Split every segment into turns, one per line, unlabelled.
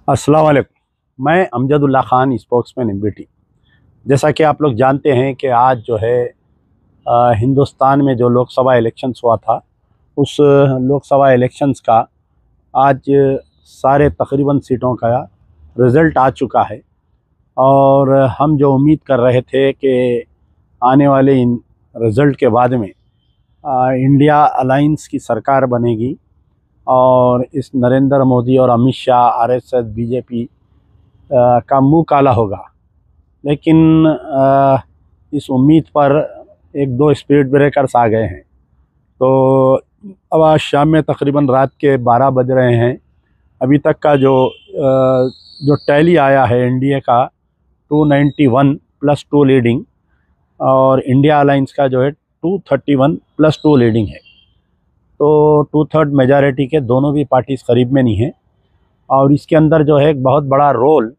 अस्सलाम वालेकुम। मैं अमजदुल्ला ख़ान, स्पोक्समैन एमबीटी। जैसा कि आप लोग जानते हैं कि आज जो है हिंदुस्तान में जो लोकसभा इलेक्शंस हुआ था, उस लोकसभा इलेक्शंस का आज सारे तकरीबन सीटों का रिज़ल्ट आ चुका है। और हम जो उम्मीद कर रहे थे कि आने वाले इन रिज़ल्ट के बाद में इंडिया अलाइंस की सरकार बनेगी और इस नरेंद्र मोदी और अमित शाह, आरएसएस, बीजेपी का मुंह काला होगा। लेकिन इस उम्मीद पर एक दो स्पीड ब्रेकर्स आ गए हैं। तो अब आज शाम में तकरीबन रात के 12 बज रहे हैं। अभी तक का जो टैली आया है एनडीए का 291 + 2 लीडिंग, और इंडिया अलाइंस का जो है 231 + 2 लीडिंग है। तो 2/3 मेजॉरिटी के दोनों भी पार्टीज़ करीब में नहीं हैं। और इसके अंदर जो है एक बहुत बड़ा रोल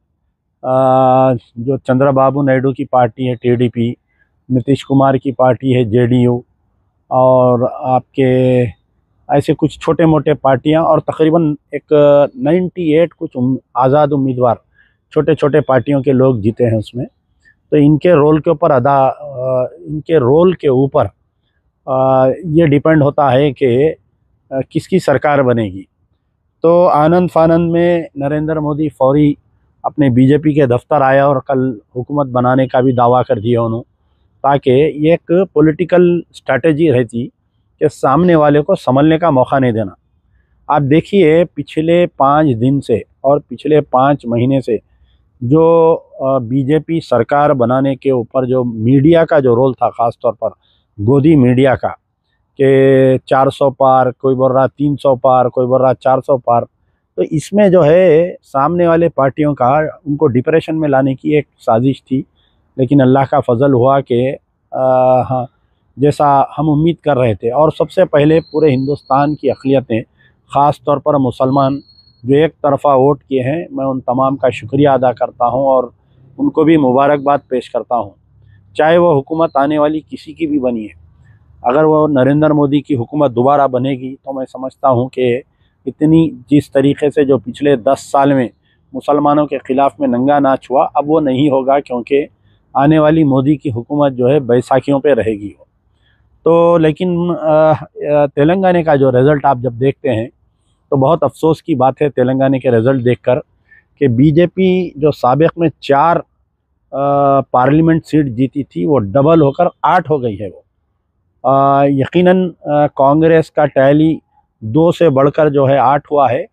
जो चंद्रबाबू नायडू की पार्टी है टीडीपी, नीतीश कुमार की पार्टी है जेडीयू, और आपके ऐसे कुछ छोटे मोटे पार्टियां, और तकरीबन एक 98 कुछ आज़ाद उम्मीदवार छोटे छोटे पार्टियों के लोग जीते हैं उसमें। तो इनके रोल के ऊपर इनके रोल के ऊपर ये डिपेंड होता है कि किसकी सरकार बनेगी। तो आनंद फानंद में नरेंद्र मोदी फौरी अपने बीजेपी के दफ्तर आया और कल हुकूमत बनाने का भी दावा कर दिया उन्होंने, ताकि ये एक पॉलिटिकल स्ट्रैटेजी रहती कि सामने वाले को संभलने का मौका नहीं देना। आप देखिए पिछले 5 दिन से और पिछले 5 महीने से जो बीजेपी सरकार बनाने के ऊपर जो मीडिया का जो रोल था, ख़ास तौर पर गोदी मीडिया का, कि 400 पार, कोई बोल रहा 300 पार, कोई बोल रहा 400 पार। तो इसमें जो है सामने वाले पार्टियों का उनको डिप्रेशन में लाने की एक साजिश थी। लेकिन अल्लाह का फजल हुआ कि हाँ, जैसा हम उम्मीद कर रहे थे। और सबसे पहले पूरे हिंदुस्तान की अक़लियतें, ख़ास तौर पर मुसलमान जो एक तरफ़ा वोट किए हैं, मैं उन तमाम का शुक्रिया अदा करता हूँ और उनको भी मुबारकबाद पेश करता हूँ। चाहे वो हुकूमत आने वाली किसी की भी बनी है, अगर वो नरेंद्र मोदी की हुकूमत दोबारा बनेगी तो मैं समझता हूँ कि इतनी जिस तरीके से जो पिछले 10 साल में मुसलमानों के ख़िलाफ़ में नंगा नाच हुआ, अब वो नहीं होगा, क्योंकि आने वाली मोदी की हुकूमत जो है बैसाखियों पे रहेगी वो। तो लेकिन तेलंगाना का जो रिज़ल्ट आप जब देखते हैं तो बहुत अफसोस की बात है तेलंगाना के रिज़ल्ट देखकर कि बीजेपी जो साबिक़ में 4 पार्लियामेंट सीट जीती थी, वो डबल होकर 8 हो गई है वो। यकीनन कांग्रेस का टैली 2 से बढ़कर जो है 8 हुआ है।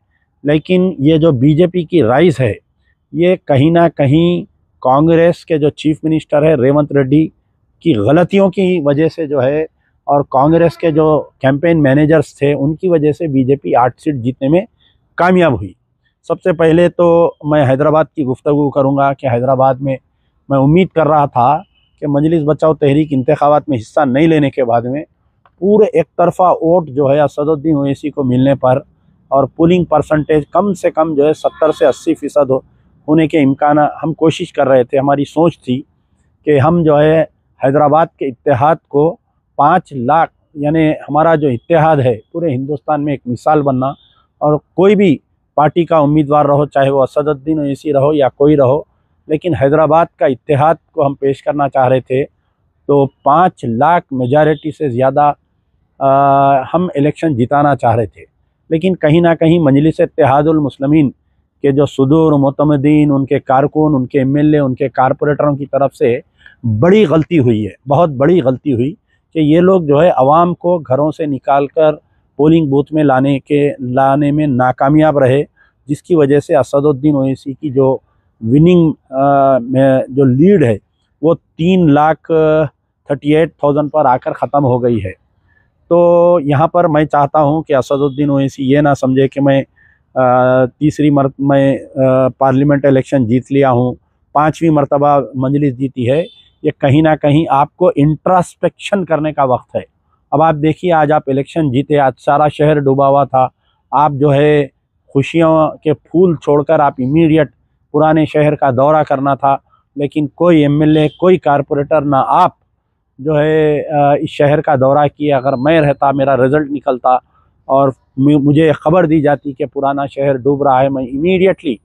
लेकिन ये जो बीजेपी की राइज़ है, ये कहीं ना कहीं कांग्रेस के जो चीफ मिनिस्टर है रेवंत रेड्डी की गलतियों की वजह से जो है, और कांग्रेस के जो कैंपेन मैनेजर्स थे उनकी वजह से बीजेपी 8 सीट जीतने में कामयाब हुई। सबसे पहले तो मैं हैदराबाद की गुफ्तगू करूँगा कि हैदराबाद में मैं उम्मीद कर रहा था कि मजलिस बचाओ तहरीक इंतखाबात में हिस्सा नहीं लेने के बाद में पूरे एक तरफ़ा वोट जो है असदुद्दीन ओवैसी को मिलने पर, और पोलिंग परसेंटेज कम से कम जो है 70 से 80% होने के इम्कान हम कोशिश कर रहे थे। हमारी सोच थी कि हम जो है हैदराबाद के इत्तेहाद को 5 लाख, यानी हमारा जो इत्तेहाद है पूरे हिंदुस्तान में एक मिसाल बनना, और कोई भी पार्टी का उम्मीदवार रहो, चाहे वो असदुद्दीन ओवैसी रहो या कोई रहो, लेकिन हैदराबाद का इत्तेहाद को हम पेश करना चाह रहे थे। तो 5 लाख मेजॉरिटी से ज़्यादा हम इलेक्शन जिताना चाह रहे थे। लेकिन कहीं ना कहीं मजलिस इत्तेहादुल मुस्लिमीन के जो सुदूर मुतमदीन, उनके कारकुन, उनके एमएलए, उनके कारपोरेटरों की तरफ से बड़ी गलती हुई है, बहुत बड़ी गलती हुई कि ये लोग जो है आवाम को घरों से निकाल कर पोलिंग बूथ में लाने में नाकामयाब रहे, जिसकी वजह से असदुद्दीन ओवैसी की जो विनिंग में जो लीड है वो 3,38,000 पर आकर ख़त्म हो गई है। तो यहाँ पर मैं चाहता हूँ कि असदुद्दीन ओवैसी ये ना समझे कि मैं तीसरी पार्लियामेंट इलेक्शन जीत लिया हूँ, 5वीं मरतबा मजलिस जीती है। ये कहीं ना कहीं आपको इंट्रोस्पेक्शन करने का वक्त है। अब आप देखिए, आज आप इलेक्शन जीते, आज सारा शहर डूबा हुआ था, आप जो है खुशियों के फूल छोड़कर आप इमीडिएट पुराने शहर का दौरा करना था, लेकिन कोई एमएलए, कोई कारपोरेटर ना आप जो है इस शहर का दौरा किए। अगर मैं रहता, मेरा रिज़ल्ट निकलता और मुझे खबर दी जाती कि पुराना शहर डूब रहा है, मैं इमीडिएटली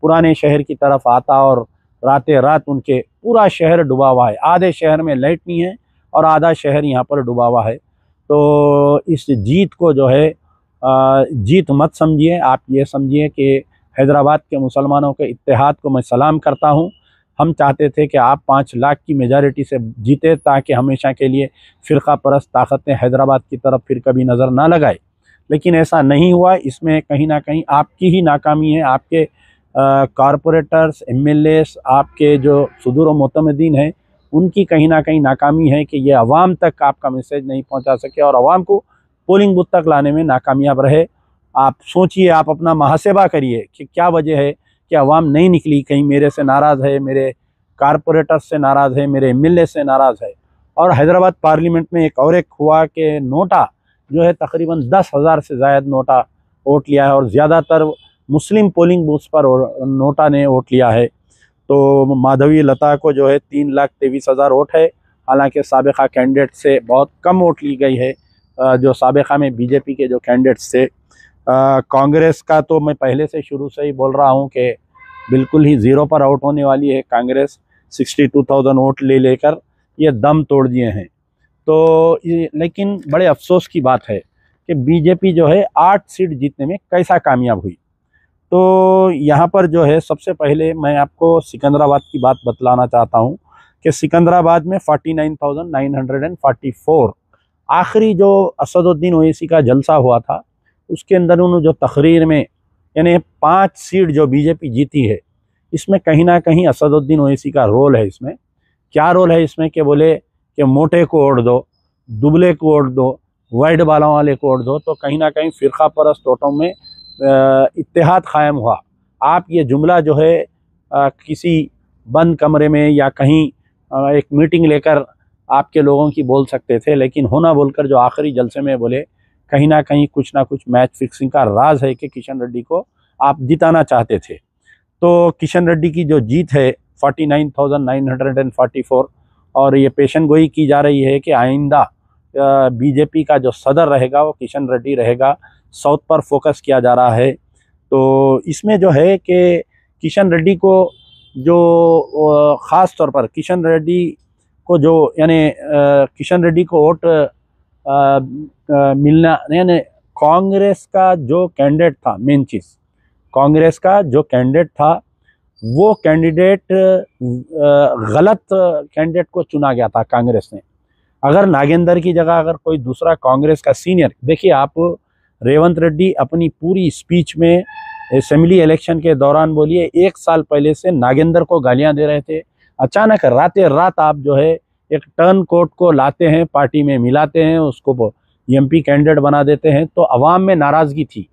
पुराने शहर की तरफ आता और रातें रात उनके पूरा शहर डूबा हुआ है। आधे शहर में लाइट नहीं है और आधा शहर यहाँ पर डूबा हुआ है। तो इस जीत को जो है जीत मत समझिए, आप ये समझिए कि हैदराबाद के मुसलमानों के इत्तेहाद को मैं सलाम करता हूँ। हम चाहते थे कि आप 5 लाख की मेजॉरिटी से जीते ताकि हमेशा के लिए फ़िरका परस्त ताकतें हैदराबाद की तरफ फिर कभी नज़र ना लगाए, लेकिन ऐसा नहीं हुआ। इसमें कहीं ना कहीं आपकी ही नाकामी है। आपके कॉरपोरेटर्स, एमएलएस, आपके जो सुदूर मोतमदीन हैं, उनकी कहीं ना कहीं नाकामी है कि ये अवाम तक आपका मैसेज नहीं पहुंचा सके और अवाम को पोलिंग बूथ तक लाने में नाकामयाब रहे। आप सोचिए, आप अपना मुहासबा करिए कि क्या वजह है कि अवाम नहीं निकली। कहीं मेरे से नाराज़ है, मेरे कारपोरेटर्स से नाराज़ है, मेरे एमएलए से नाराज़ है। और हैदराबाद पार्लियामेंट में एक हुआ कि नोटा जो है तकरीबन 10,000 से ज़ायद नोटा वोट लिया है और ज़्यादातर मुस्लिम पोलिंग बूथ्स पर नोटा ने वोट लिया है। तो माधवी लता को जो है 3,23,000 वोट है, हालांकि साबिका कैंडिडेट से बहुत कम वोट ली गई है। जो साबिका में बीजेपी के जो कैंडिडेट्स थे, कांग्रेस का तो मैं पहले से शुरू से ही बोल रहा हूं कि बिल्कुल ही ज़ीरो पर आउट होने वाली है। कांग्रेस 62,000 वोट ले लेकर ये दम तोड़ दिए हैं। तो लेकिन बड़े अफसोस की बात है कि बीजेपी जो है 8 सीट जीतने में कैसा कामयाब हुई। तो यहाँ पर जो है सबसे पहले मैं आपको सिकंदराबाद की बात बतलाना चाहता हूँ कि सिकंदराबाद में 49,944 आखिरी जो असदुद्दीन ओवैसी का जलसा हुआ था उसके अंदर उन्होंने जो तकरीर में यानी 5 सीट जो बीजेपी जीती है, इसमें कहीं ना कहीं असदुद्दीन ओवैसी का रोल है। इसमें क्या रोल है इसमें कि बोले कि मोटे को वोट दो, दुबले को वोट दो, वाइड बालों वाले को वोट दो। तो कहीं ना कहीं फ़िरका परस्त वोटों में इत्तेहाद कायम हुआ। आप ये जुमला जो है किसी बंद कमरे में या कहीं एक मीटिंग लेकर आपके लोगों की बोल सकते थे, लेकिन होना बोलकर जो आखिरी जलसे में बोले, कहीं ना कहीं कुछ ना कुछ मैच फिक्सिंग का राज है कि किशन रेड्डी को आप जिताना चाहते थे। तो किशन रेड्डी की जो जीत है 49,944 और ये पेशन गोई की जा रही है कि आइंदा बीजेपी का जो सदर रहेगा वो किशन रेड्डी रहेगा। साउथ पर फोकस किया जा रहा है। तो इसमें जो है कि किशन रेड्डी को जो ख़ास तौर पर किशन रेड्डी को जो यानी किशन रेड्डी को वोट मिलना, यानी कांग्रेस का जो कैंडिडेट था, मेन चीज़ कांग्रेस का जो कैंडिडेट था वो कैंडिडेट गलत कैंडिडेट को चुना गया था कांग्रेस ने। अगर नागेंद्र की जगह अगर कोई दूसरा कांग्रेस का सीनियर, देखिए आप रेवंत रेड्डी अपनी पूरी स्पीच में असेंबली इलेक्शन के दौरान बोलिए 1 साल पहले से नागेंद्र को गालियां दे रहे थे। अचानक रातें रात आप जो है एक टर्न कोट को लाते हैं, पार्टी में मिलाते हैं, उसको एमपी कैंडिडेट बना देते हैं। तो अवाम में नाराज़गी थी,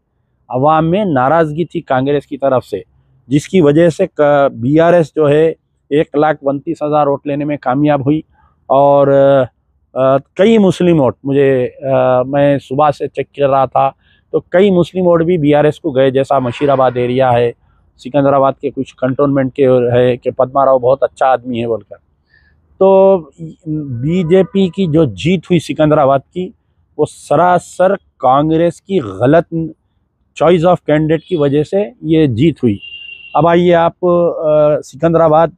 अवाम में नाराज़गी थी कांग्रेस की तरफ से, जिसकी वजह से बीआरएस जो है 1,29,000 वोट लेने में कामयाब हुई। और कई मुस्लिम वोट मैं सुबह से चेक कर रहा था तो कई मुस्लिम वोट भी बीआरएस को गए, जैसा मशीराबाद एरिया है, सिकंदराबाद के कुछ कंटोनमेंट के है कि पद्मा राव बहुत अच्छा आदमी है बोलकर। तो बीजेपी की जो जीत हुई सिकंदराबाद की वो सरासर कांग्रेस की गलत चॉइस ऑफ कैंडिडेट की वजह से ये जीत हुई। अब आइए आप सिकंदराबाद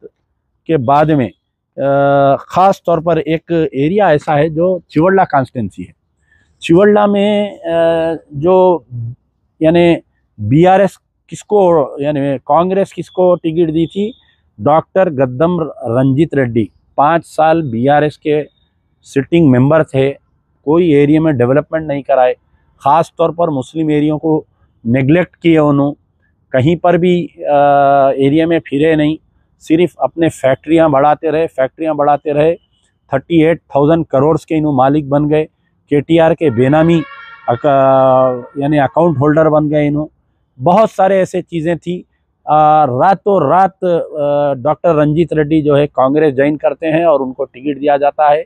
के बाद में ख़ास तौर पर एक एरिया ऐसा है जो चिवड़ला कॉन्स्टिट्यूंसी है। चिवड़ला में जो यानी बीआरएस किसको यानी कांग्रेस किसको टिकट दी थी, डॉक्टर गद्दम रंजीत रेड्डी 5 साल बीआरएस के सिटिंग मेंबर थे, कोई एरिया में डेवलपमेंट नहीं कराए, ख़ास तौर पर मुस्लिम एरियो को नेगलेक्ट किए उन्होंने, कहीं पर भी एरिया में फिरे नहीं, सिर्फ अपने फैक्ट्रियां बढ़ाते रहे 38,000 करोड़ के इन्हों मालिक बन गए, केटीआर के बेनामी यानी अकाउंट होल्डर बन गए इन्हों। बहुत सारे ऐसे चीज़ें थी। रातों रात डॉक्टर रंजीत रेड्डी जो है कांग्रेस ज्वाइन करते हैं और उनको टिकट दिया जाता है।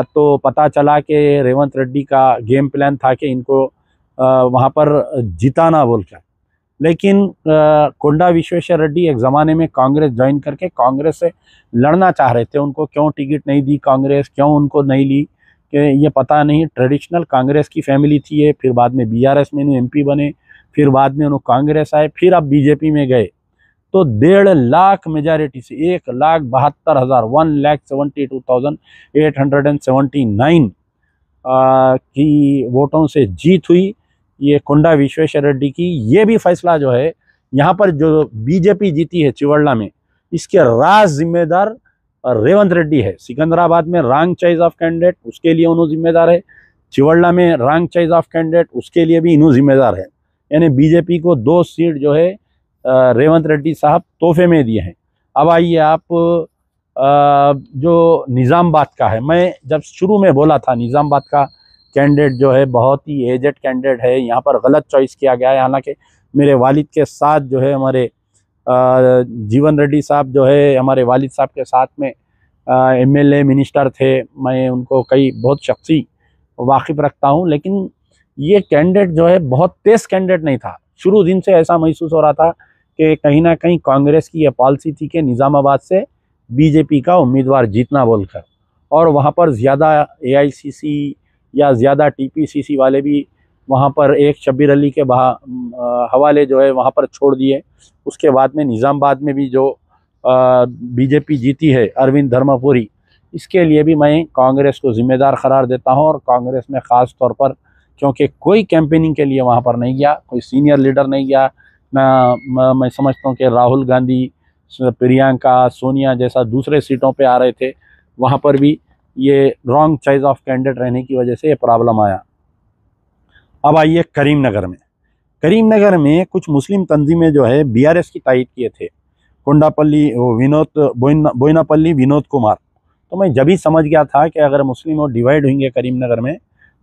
तो पता चला कि रेवंत रेड्डी का गेम प्लान था कि इनको वहाँ पर जिताना बोलकर, लेकिन कोंडा विश्वेश्वर रेड्डी एक ज़माने में कांग्रेस ज्वाइन करके कांग्रेस से लड़ना चाह रहे थे। उनको क्यों टिकट नहीं दी कांग्रेस, क्यों उनको नहीं ली कि ये पता नहीं। ट्रेडिशनल कांग्रेस की फैमिली थी ये, फिर बाद में बीआरएस में इन्हों एमपी बने, फिर बाद में उन्होंने कांग्रेस आए, फिर अब बीजेपी में गए। तो 1.5 लाख मेजॉरिटी से 1,72,000 1,72,879 की वोटों से जीत हुई ये कोंडा विश्वेश्वर रेड्डी की। ये भी फैसला जो है यहाँ पर जो बीजेपी जीती है चिवड़ला में, इसके राज जिम्मेदार रेवंत रेड्डी है। सिकंदराबाद में रॉन्ग चॉइस ऑफ कैंडिडेट, उसके लिए उन्होंने जिम्मेदार है। चिवड़ला में रॉन्ग चॉइस ऑफ कैंडिडेट, उसके लिए भी इन्होंने जिम्मेदार है। यानी बीजेपी को 2 सीट जो है रेवंत रेड्डी साहब तोहफे में दिए हैं। अब आइए आप जो निज़ामाबाद का है, मैं जब शुरू में बोला था निज़ामाबाद का कैंडिडेट जो है बहुत ही एजेड कैंडिडेट है, यहाँ पर गलत चॉइस किया गया है। हालांकि मेरे वालिद के साथ जो है हमारे जीवन रेड्डी साहब जो है हमारे वालिद साहब के साथ में एमएलए मिनिस्टर थे, मैं उनको कई बहुत शख्सी वाकिफ़ रखता हूँ। लेकिन ये कैंडिडेट जो है बहुत तेज़ कैंडिडेट नहीं था। शुरू दिन से ऐसा महसूस हो रहा था कि कहीं ना कहीं कांग्रेस की ये पॉलिसी थी कि निज़ामाबाद से बीजेपी का उम्मीदवार जीतना बोलकर, और वहाँ पर ज़्यादा एआईसीसी या ज़्यादा टीपीसीसी वाले भी वहाँ पर एक शब्बीर अली के हवाले जो है वहाँ पर छोड़ दिए। उसके बाद में निज़ामाबाद में भी जो बीजेपी जीती है अरविंद धर्मपुरी, इसके लिए भी मैं कांग्रेस को ज़िम्मेदार करार देता हूँ। और कांग्रेस में ख़ास तौर पर क्योंकि कोई कैंपेनिंग के लिए वहाँ पर नहीं गया, कोई सीनियर लीडर नहीं गया ना। मैं समझता हूँ कि राहुल गांधी, प्रियंका, सोनिया जैसा दूसरे सीटों पे आ रहे थे, वहाँ पर भी ये रॉन्ग चॉइस ऑफ कैंडिडेट रहने की वजह से ये प्रॉब्लम आया। अब आइए करीमनगर में। करीमनगर में कुछ मुस्लिम तंजीमें जो है बीआरएस की तायद किए थे, कोंडापल्ली बोइनापल्ली विनोद कुमार। तो मैं जब ही समझ गया था कि अगर मुस्लिम और डिवाइड होंगे करीमनगर में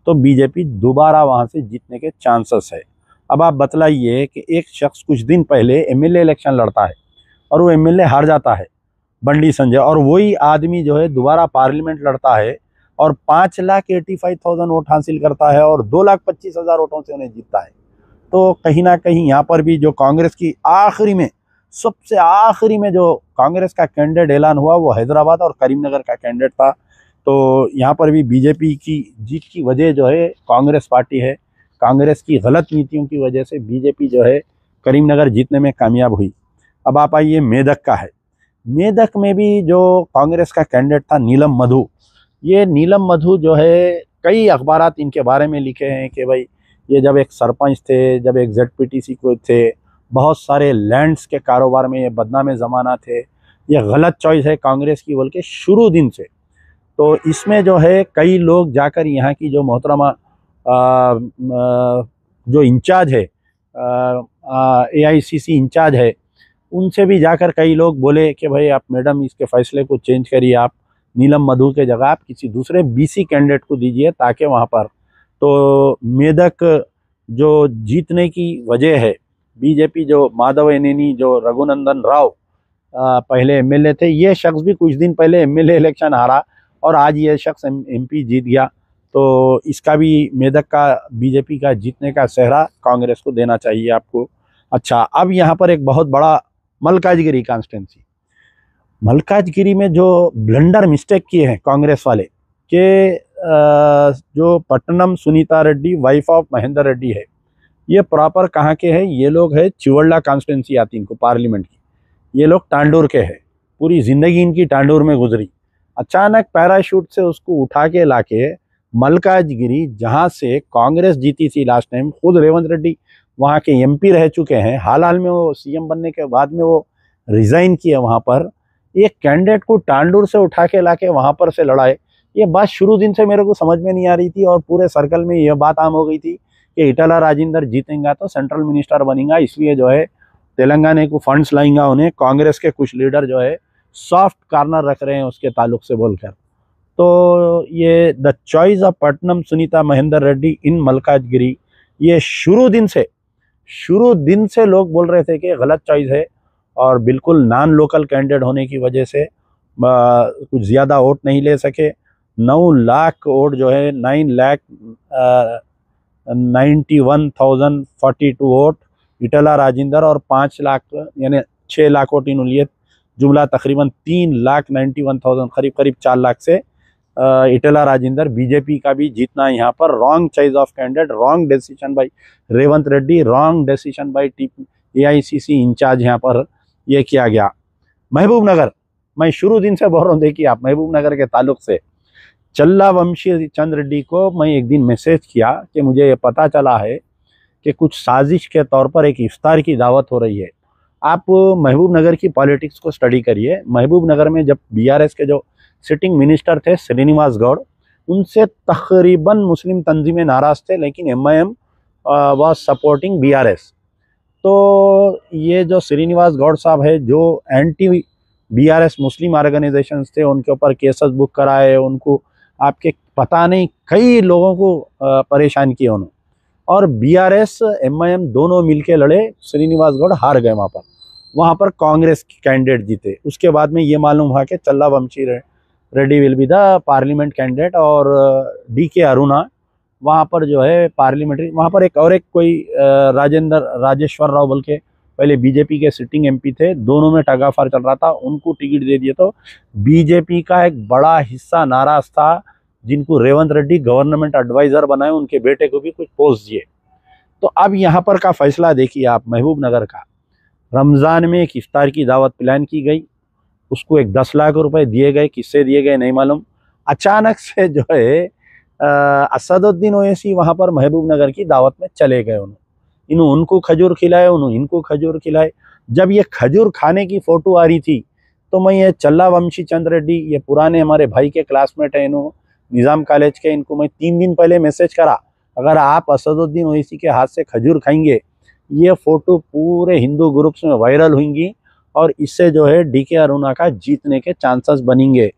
तो बीजेपी दोबारा वहाँ से जीतने के चांसेस है। अब आप बतलाइए कि एक शख्स कुछ दिन पहले एमएलए इलेक्शन लड़ता है और वो एमएलए हार जाता है, बंडी संजय, और वही आदमी जो है दोबारा पार्लियामेंट लड़ता है और 5,85,000 वोट हासिल करता है और 2,25,000 वोटों से उन्हें जीतता है। तो कहीं ना कहीं यहाँ पर भी जो कांग्रेस की आखिरी में, सबसे आखिरी में जो कांग्रेस का कैंडिडेट ऐलान हुआ वो हैदराबाद और करीमनगर का कैंडिडेट था। तो यहाँ पर भी बीजेपी की जीत की वजह जो है कांग्रेस पार्टी है। कांग्रेस की गलत नीतियों की वजह से बीजेपी जो है करीमनगर जीतने में कामयाब हुई। अब आप आइए मेदक का है। मेदक में भी जो कांग्रेस का कैंडिडेट था नीलम मधु, ये नीलम मधु जो है कई अखबारात इनके बारे में लिखे हैं कि भाई ये जब एक सरपंच थे, जब एक जेडपीटीसी को थे, बहुत सारे लैंड्स के कारोबार में ये बदनाम ज़माना थे, ये गलत चॉइस है कांग्रेस की बोल के शुरू दिन से। तो इसमें जो है कई लोग जाकर यहाँ की जो मोहतरमा जो इंचार्ज है, एआईसीसी इंचार्ज है, उनसे भी जाकर कई लोग बोले कि भाई आप मैडम इसके फैसले को चेंज करिए, आप नीलम मधु के जगह आप किसी दूसरे बीसी कैंडिडेट को दीजिए, ताकि वहाँ पर तो मेदक जो जीतने की वजह है बीजेपी, जो माधव एनेनी, जो रघुनंदन राव पहले एमएलए थे, ये शख्स भी कुछ दिन पहले एमएलए इलेक्शन हारा और आज ये शख्स एमपी जीत गया। तो इसका भी मेदक का बीजेपी का जीतने का सेहरा कांग्रेस को देना चाहिए आपको। अच्छा, अब यहाँ पर एक बहुत बड़ा मलकाजगिरी कॉन्स्टिट्यूंसी, मलकाजगिरी में जो ब्लंडर मिस्टेक किए हैं कांग्रेस वाले के जो पट्टनम सुनीता रेड्डी वाइफ ऑफ महेंद्र रेड्डी है, ये प्रॉपर कहाँ के हैं? ये लोग है चिवड़ला कॉन्स्टिट्यूंसी आती इनको पार्लियामेंट की, ये लोग टांडूर के हैं, पूरी ज़िंदगी इनकी टांडूर में गुजरी। अचानक पैराशूट से उसको उठा के लाके मलकाजगिरी, जहाँ से कांग्रेस जीती थी लास्ट टाइम, खुद रेवंत रेड्डी वहाँ के एमपी रह चुके हैं, हाल हाल में वो सीएम बनने के बाद में वो रिज़ाइन किए, वहाँ पर एक कैंडिडेट को टांडूर से उठा के लाके वहाँ पर से लड़ाए। ये बात शुरू दिन से मेरे को समझ में नहीं आ रही थी और पूरे सर्कल में ये बात आम हो गई थी कि इटाला राजेंद्र जीतेंगा तो सेंट्रल मिनिस्टर बनेगा, इसलिए जो है तेलंगाना को फंड्स लाएंगा उन्हें। कांग्रेस के कुछ लीडर जो है सॉफ्ट कॉर्नर रख रहे हैं उसके ताल्लुक से बोलकर। तो ये the choice of Pattnam Sunitha Mahendra Reddy in Malkajgiri, ये शुरू दिन से लोग बोल रहे थे कि गलत चॉइस है और बिल्कुल नॉन लोकल कैंडिडेट होने की वजह से कुछ ज़्यादा वोट नहीं ले सके। 9 लाख वोट जो है 9,91,042 वोट इटाला राजेंद्र और 5 लाख यानी 6 लाख वोट इन्होंने लिए, जुमला तकरीबन 3,91,000 करीब 4 लाख से इटाला राजेंद्र। बीजेपी का भी जीतना यहाँ पर wrong choice of candidate, wrong decision by Revanth Reddy, wrong decision by AICC incharge यहाँ पर ये किया गया। महबूब नगर, मैं शुरू दिन से बोल रहा हूँ, देखिए आप, महबूब नगर के ताल्लुक से चल्ला वंशी चंद रेड्डी को मैं एक दिन मैसेज किया कि मुझे ये पता चला है कि कुछ साजिश के तौर पर एक इफ्तार की दावत हो रही है। आप महबूब नगर की पॉलिटिक्स को स्टडी करिए। महबूब नगर में जब बीआरएस के जो सिटिंग मिनिस्टर थे श्रीनिवास गौड़, उनसे तकरीबन मुस्लिम तंजीमें नाराज़ थे, लेकिन एमआईएम वाज सपोर्टिंग बीआरएस। तो ये जो श्रीनिवास गौड़ साहब है, जो एंटी बीआरएस मुस्लिम ऑर्गेनाइजेशंस थे, उनके ऊपर केसेस बुक कराए, उनको आपके पता नहीं कई लोगों को परेशान किया उन्होंने, और बीआरएस एमआईएम दोनों मिलके लड़े। श्रीनिवास गौड़ हार गए वहाँ पर कांग्रेस के कैंडिडेट जीते। उसके बाद में ये मालूम हुआ कि Challa Vamshi Reddy will be the parliament candidate, और डीके अरुणा वहाँ पर जो है पार्लियामेंट्री, वहाँ पर एक कोई राजेश्वर राव बोल के पहले बीजेपी के सिटिंग एमपी थे, दोनों में टगाफार चल रहा था, उनको टिकट दे दिए। तो बीजेपी का एक बड़ा हिस्सा नाराज था, जिनको रेवंत रेड्डी गवर्नमेंट एडवाइजर बनाए, उनके बेटे को भी कुछ पोस्ट दिए। तो अब यहाँ पर का फैसला देखिए आप, महबूब नगर का रमज़ान में एक इफ्तार की दावत प्लान की गई, उसको एक 10 लाख रुपए दिए गए, किससे दिए गए नहीं मालूम। अचानक से जो है असदुद्दीन ओवैसी वहाँ पर महबूब नगर की दावत में चले गए। उनको खजूर खिलाए, इनको खजूर खिलाए। जब ये खजूर खाने की फ़ोटो आ रही थी, तो मैं ये चल्ला वंशी चंद रेड्डी, ये पुराने हमारे भाई के क्लासमेट हैं, निज़ाम कॉलेज के, इनको मैं 3 दिन पहले मैसेज करा, अगर आप असदुद्दीन ओवैसी के हाथ से खजूर खाएंगे, ये फ़ोटो पूरे हिंदू ग्रुप्स में वायरल होंगी और इससे जो है डीके अरुणा का जीतने के चांसेस बनेंगे।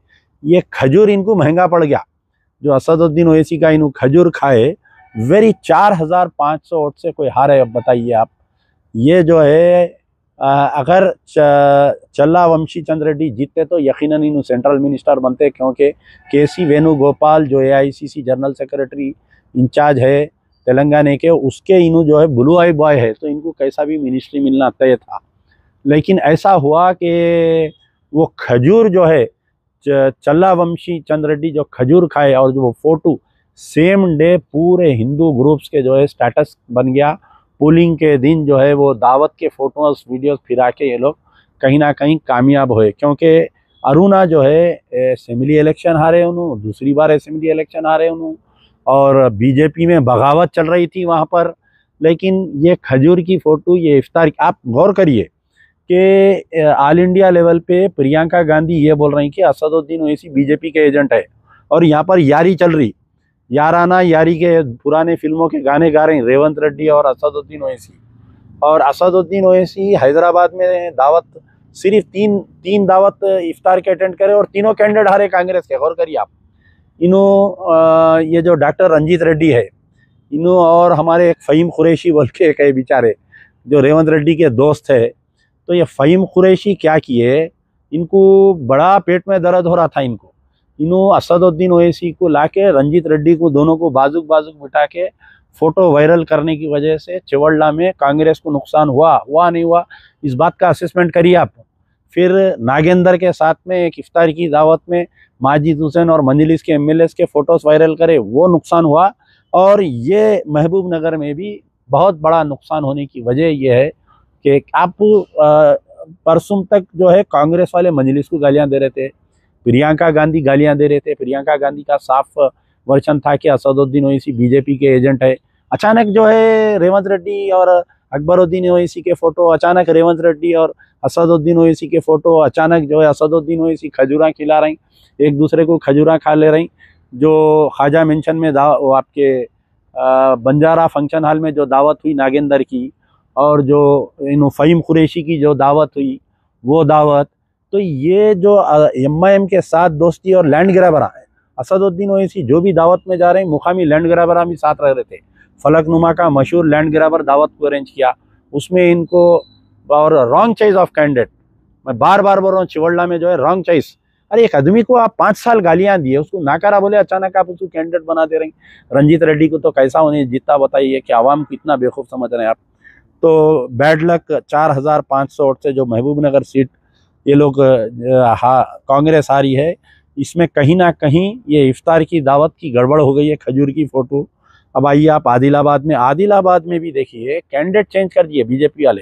ये खजूर इनको महंगा पड़ गया, जो असदुद्दीन ओवैसी का इनको खजूर खाए, वेरी 4500 वोट से कोई हारे। अब बताइए आप, ये जो है अगर चल्ला वंशी चंद रेड्डी जीतते तो यकीनन इन्हों सेंट्रल मिनिस्टर बनते, क्योंकि केसी वेणुगोपाल जो एआईसीसी जनरल सेक्रेटरी इंचार्ज है तेलंगाना के, उसके इन्हों जो है ब्लू आई बॉय है, तो इनको कैसा भी मिनिस्ट्री मिलना तय था। लेकिन ऐसा हुआ कि वो खजूर जो है, चल्ला वंशी चंद रेड्डी जो खजूर खाए, और जो वो फोटो सेम डे पूरे हिंदू ग्रुप्स के जो है स्टेटस बन गया। पोलिंग के दिन जो है वो दावत के फोटोज वीडियोस फिरा के ये लोग कहीं ना कहीं कामयाब हुए, क्योंकि अरुणा जो है असेंबली इलेक्शन हारे, उन्होंने दूसरी बार असेंबली इलेक्शन हारे उन्होंने, और बीजेपी में बगावत चल रही थी वहाँ पर। लेकिन ये खजूर की फ़ोटो, ये इफ्तार, आप गौर करिए कि ऑल इंडिया लेवल पे प्रियंका गांधी ये बोल रही कि असदुद्दीन ओवैसी बीजेपी के एजेंट है, और यहाँ पर यारी चल रही, याराना यारी के पुराने फिल्मों के गाने गा रहे हैं रेवंत रेड्डी और असदुद्दीन ओवैसी। और असदुद्दीन ओवैसी हैदराबाद में दावत, सिर्फ तीन दावत इफ्तार के अटेंड करे, और तीनों कैंडिडेट हारे कांग्रेस के। गौर करिए आप, ये जो डॉक्टर रंजीत रेड्डी है, और हमारे एक फ़हीम कुरैशी बोल के एक बेचारे जो रेवंत रेड्डी के दोस्त है, तो ये फ़हीम कुरैशी क्या किए, इनको बड़ा पेट में दर्द हो रहा था, असदुद्दीन ओवैसी को लाके रंजीत रेड्डी को दोनों को बाजुक बिठा के फोटो वायरल करने की वजह से चिवड़ला में कांग्रेस को नुकसान हुआ नहीं हुआ, इस बात का असेसमेंट करिए आप। फिर नागेंद्र के साथ में एक इफ्तार की दावत में माजिद हुसैन और मंजलिस के एमएलए के फोटोज वायरल करे, वो नुकसान हुआ। और ये महबूब नगर में भी बहुत बड़ा नुकसान होने की वजह यह है कि आप परसों तक जो है कांग्रेस वाले मंजलिस को गालियां दे रहे थे, प्रियंका गांधी गालियां दे रहे थे। प्रियंका गांधी का साफ वर्जन था कि असदुद्दीन ओवैसी बीजेपी के एजेंट है। अचानक जो है रेवंत रेड्डी और अकबरुद्दीन ओवैसी के फोटो, अचानक रेवंत रेड्डी और असदुद्दीन ओवैसी के फोटो, अचानक जो है असदुद्दीन ओवैसी खजूरा खिला रही, एक दूसरे को खजूरा खा ले रही। जो ख्वाजा मेंशन में आपके बंजारा फंक्शन हॉल में जो दावत हुई नागेंद्र की, और जो फ़हीम कुरैशी की जो दावत हुई, वो दावत, तो ये जो एमआईएम के साथ दोस्ती और लैंड ग्रैबरा है, असदुद्दीन ओवैसी जो भी दावत में जा रहे हैं, मुकामी लैंड ग्रैबरा भी साथ रह रहे थे। फलकनुमा का मशहूर लैंड ग्रैबर दावत को अरेंज किया, उसमें इनको, और रॉन्ग चॉइस ऑफ कैंडिडेट, मैं बार बार बोल रहा हूँ, चिवड़ला में जो है रॉन्ग चॉइस। अरे एक आदमी को आप 5 साल गालियां दिए, उसको नाकारा बोले, अचानक आप उसको कैंडिडेट बना दे रहे हैं। रंजीत रेड्डी को तो कैसा होने जीता बताइए, कि आवाम को इतना बेवकूफ़ समझ रहे हैं आप। तो बैड लक 4500 वोट से जो महबूब नगर सीट ये लोग कांग्रेस आ रही है, इसमें कहीं ना कहीं ये इफ्तार की दावत की गड़बड़ हो गई है, खजूर की फ़ोटो। अब आइए आप आदिलाबाद में भी देखिए कैंडिडेट चेंज कर दिए बीजेपी वाले।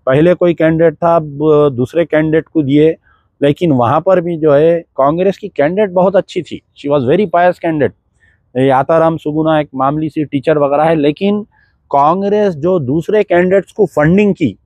पहले कोई कैंडिडेट था, अब दूसरे कैंडिडेट को दिए, लेकिन वहाँ पर भी जो है कांग्रेस की कैंडिडेट बहुत अच्छी थी, she was very pious candidate. Atram Suguna एक मामूली सी टीचर वगैरह है, लेकिन कांग्रेस जो दूसरे कैंडिडेट्स को फंडिंग की,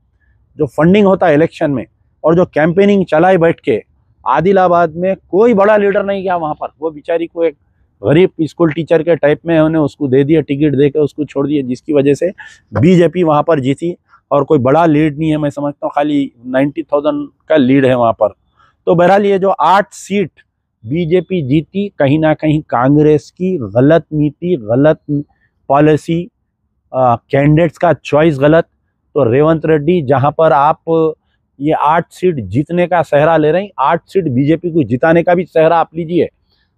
जो फंडिंग होता है इलेक्शन में, और जो कैंपेनिंग चलाई बैठ के, आदिलाबाद में कोई बड़ा लीडर नहीं गया वहाँ पर। वो बेचारी को एक गरीब स्कूल टीचर के टाइप में उन्होंने उसको दे दिया, टिकट दे के उसको छोड़ दिया, जिसकी वजह से बीजेपी वहाँ पर जीती। और कोई बड़ा लीड नहीं है, मैं समझता हूँ खाली 90,000 का लीड है वहाँ पर। तो बहरहाल ये जो 8 सीट बीजेपी जीती, कहीं ना कहीं कांग्रेस की गलत नीति, गलत पॉलिसी, कैंडिडेट्स का चॉइस गलत। तो रेवंत रेड्डी, जहां पर आप ये 8 सीट जीतने का सहरा ले रहे हैं, 8 सीट बीजेपी को जिताने का भी सहरा आप लीजिए,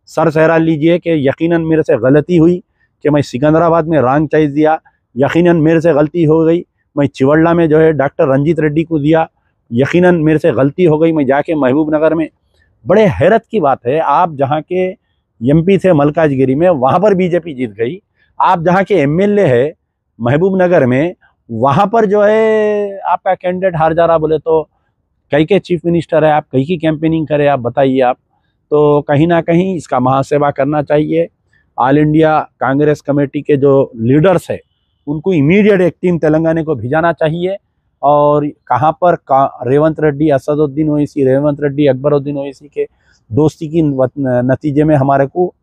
सर सहरा लीजिए कि यकीनन मेरे से गलती हुई कि मैं सिकंदराबाद में रॉन्ग चॉइस दिया, यकीनन मेरे से गलती हो गई मैं चिवड़ला में जो है डॉक्टर रंजीत रेड्डी को दिया, यकीनन मेरे से गलती हो गई मैं जाके महबूब नगर में। बड़े हैरत की बात है, आप जहाँ के एमपी थे मलकाजगिरी में, वहाँ पर बीजेपी जीत गई। आप जहाँ के एमएलए है महबूब नगर में, वहाँ पर जो है आपका कैंडिडेट हार जा रहा। बोले तो कई के चीफ मिनिस्टर है, आप कई की कैंपेनिंग करें, आप बताइए आप। तो कहीं ना कहीं इसका महासेवा करना चाहिए। ऑल इंडिया कांग्रेस कमेटी के जो लीडर्स है उनको इमीडिएट एक टीम तेलंगाना को भिजाना चाहिए। और कहाँ पर रेवंत रेड्डी, असदुद्दीन ओवैसी, रेवंत रेड्डी, अकबरुद्दीन ओवैसी के दोस्ती की नतीजे में हमारे को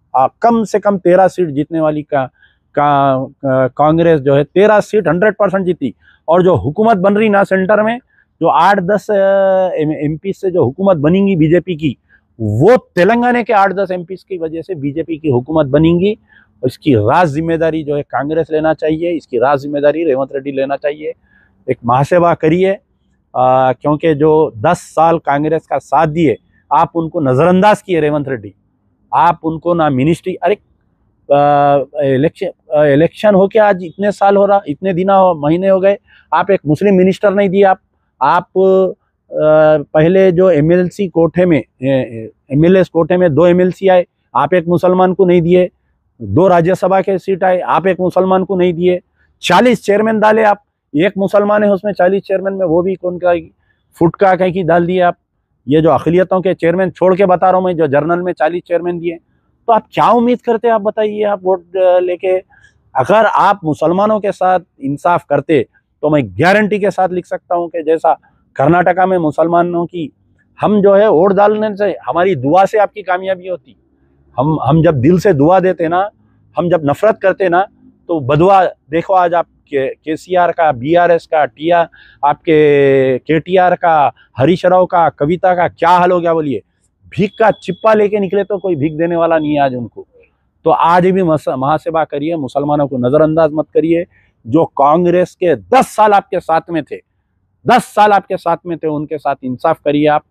कम से कम 13 सीट जीतने वाली कांग्रेस जो है 13 सीट 100% जीती। और जो हुकूमत बन रही ना सेंटर में, जो 8-10 एमपी से जो हुकूमत बनेंगी बीजेपी की, वो तेलंगाना के 8-10 एमपी की वजह से बीजेपी की हुकूमत बनेंगी। इसकी राज जिम्मेदारी जो है कांग्रेस लेना चाहिए, इसकी राज जिम्मेदारी रेवंत रेड्डी लेना चाहिए। एक महासेवा करिए, क्योंकि जो 10 साल कांग्रेस का साथ दिए, आप उनको नज़रअंदाज किए रेवंत रेड्डी, आप उनको ना मिनिस्ट्री, अरे इलेक्शन हो के आज इतने साल हो रहा, इतने दिन महीने हो गए, आप एक मुस्लिम मिनिस्टर नहीं दिए। आप पहले जो एमएलसी कोटे में, एमएलए कोटे में 2 एमएलसी आए, आप एक मुसलमान को नहीं दिए। 2 राज्यसभा के सीट आए, आप एक मुसलमान को नहीं दिए। 40 चेयरमैन डाले आप, एक मुसलमान है उसमें 40 चेयरमैन में, वो भी कौन का फुटका कहीं की डाल दिए आप। ये जो अखिलियतों के चेयरमैन छोड़ के बता रहा हूँ मैं, जो जर्नल में 40 चेयरमैन दिए, तो आप क्या उम्मीद करते हैं? आप बताइए, आप वोट लेके अगर आप मुसलमानों के साथ इंसाफ करते तो मैं गारंटी के साथ लिख सकता हूं कि जैसा कर्नाटका में मुसलमानों की, हम जो है वोट डालने से, हमारी दुआ से आपकी कामयाबी होती। हम जब दिल से दुआ देते ना, हम जब नफरत करते ना, तो बदुआ देखो आज आप केसीआर का, बीआरएस का, आपके केटीआर का, हरीश राव का, कविता का क्या हाल हो गया बोलिए। भीख का चिप्पा लेके निकले तो कोई भीख देने वाला नहीं है आज उनको। तो आज भी महासेवा करिए, मुसलमानों को नजरअंदाज मत करिए। जो कांग्रेस के 10 साल आपके साथ में थे, 10 साल आपके साथ में थे, उनके साथ इंसाफ करिए आप।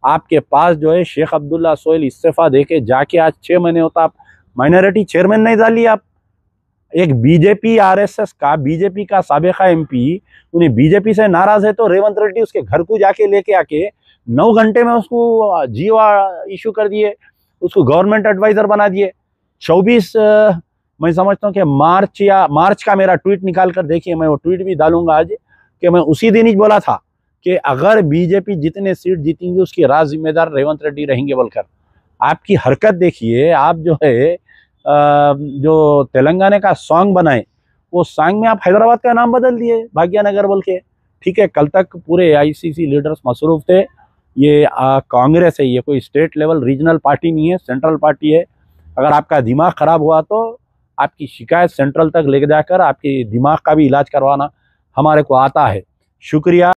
आपके पास जो है शेख अब्दुल्ला सोहेल इस्तीफा देके जाके आज 6 महीने होता, आप माइनॉरिटी चेयरमैन नहीं डालिए। आप एक बीजेपी आरएसएस का, बीजेपी का साबिका एमपी, उन्हें बीजेपी से नाराज है तो रेवंत रेड्डी उसके घर को जाके लेके आके 9 घंटे में उसको जीवा इशू कर दिए, उसको गवर्नमेंट एडवाइजर बना दिए। 24 मैं समझता हूँ कि मार्च का मेरा ट्वीट निकाल कर देखिए, मैं वो ट्वीट भी डालूंगा आज, कि मैं उसी दिन ही बोला था कि अगर बीजेपी जितने सीट जीतेंगे उसकी राज जिम्मेदार रेवंत रेड्डी रहेंगे बोलकर। आपकी हरकत देखिए, आप जो है जो तेलंगाना का सॉन्ग बनाए, वो सॉन्ग में आप हैदराबाद का नाम बदल दिए, भाग्यनगर बोल के। ठीक है, कल तक पूरे आईसीसी लीडर्स मसरूफ थे। ये कांग्रेस है, ये कोई स्टेट लेवल रीजनल पार्टी नहीं है, सेंट्रल पार्टी है। अगर आपका दिमाग खराब हुआ तो आपकी शिकायत सेंट्रल तक ले जाकर आपके दिमाग का भी इलाज करवाना हमारे को आता है। शुक्रिया।